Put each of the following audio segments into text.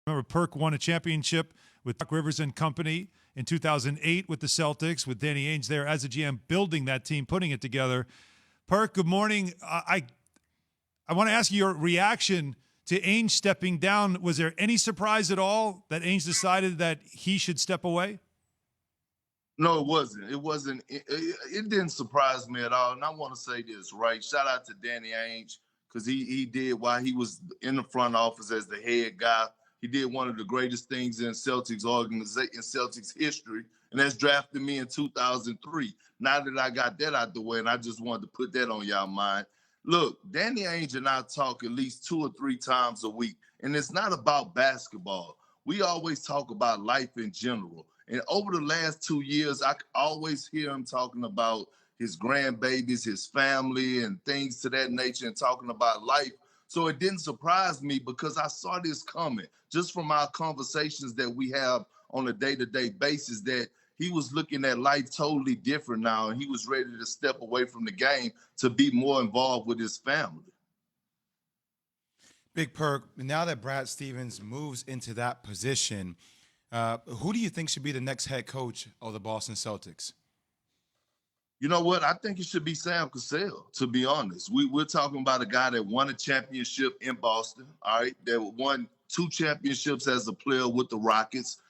Remember, Perk won a championship with Doc Rivers and company in 2008 with the Celtics, with Danny Ainge there as a GM, building that team, putting it together. Perk, good morning. I want to ask you your reaction to Ainge stepping down. Was there any surprise at all that Ainge decided that he should step away? No, it wasn't. It wasn't. It didn't surprise me at all. And I want to say this, right? Shout out to Danny Ainge because he did while he was in the front office as the head guy. He did one of the greatest things in Celtics organization, in Celtics history, and that's drafted me in 2003. Now that I got that out the way, and I just wanted to put that on y'all mind. Look, Danny Ainge and I talk at least 2 or 3 times a week, and it's not about basketball. We always talk about life in general. And over the last 2 years, I always hear him talking about his grandbabies, his family, and things to that nature, and talking about life. So it didn't surprise me because I saw this coming just from our conversations that we have on a day-to-day basis, that he was looking at life totally different now, and he was ready to step away from the game to be more involved with his family. Big Perk, now that Brad Stevens moves into that position, who do you think should be the next head coach of the Boston Celtics? You know what? I think it should be Sam Cassell, to be honest. We're talking about a guy that won a championship in Boston, all right, that won 2 championships as a player with the Rockets.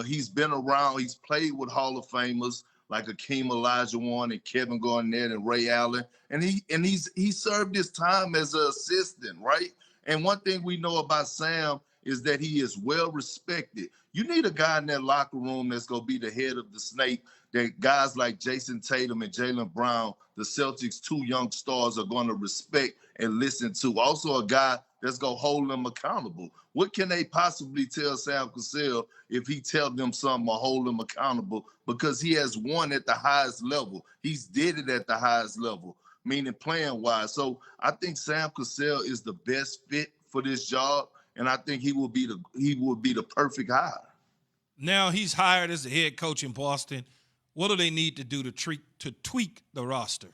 He's been around. He's played with Hall of Famers like Akeem Olajuwon and Kevin Garnett and Ray Allen. And he served his time as an assistant, right? And one thing we know about Sam is that he is well respected. You need a guy in that locker room that's going to be the head of the snake, that guys like Jason Tatum and Jaylen Brown, the Celtics' 2 young stars, are going to respect and listen to. Also a guy that's going to hold them accountable. What can they possibly tell Sam Cassell if he tells them something or hold them accountable? Because he has won at the highest level. He's did it at the highest level, meaning playing-wise. So I think Sam Cassell is the best fit for this job, and I think he will be the perfect hire. Now he's hired as the head coach in Boston. What do they need to do to tweak the roster?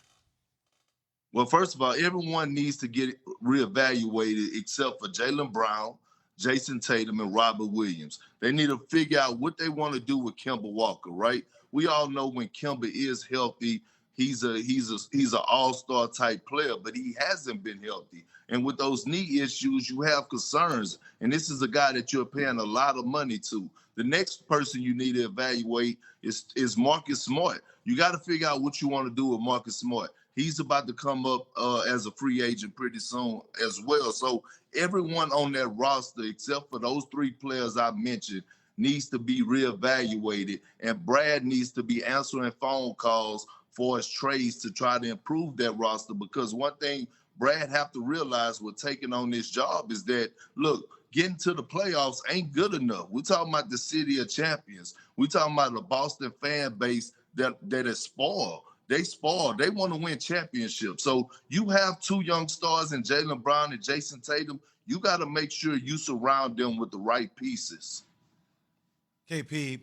Well, first of all, everyone needs to get reevaluated except for Jaylen Brown, Jason Tatum, and Robert Williams. They need to figure out what they want to do with Kemba Walker, right? We all know when Kemba is healthy, he's an all-star type player, but he hasn't been healthy. And with those knee issues, you have concerns. And this is a guy that you're paying a lot of money to. The next person you need to evaluate is Marcus Smart. You got to figure out what you want to do with Marcus Smart. He's about to come up as a free agent pretty soon as well. So everyone on that roster, except for those 3 players I mentioned, needs to be reevaluated. And Brad needs to be answering phone calls for his trades to try to improve that roster. Because one thing Brad have to realize with taking on this job is that, look, getting to the playoffs ain't good enough. We're talking about the city of champions. We're talking about the Boston fan base that is spoiled. They spoiled. They want to win championships. So you have 2 young stars in Jaylen Brown and Jason Tatum. You got to make sure you surround them with the right pieces. KP,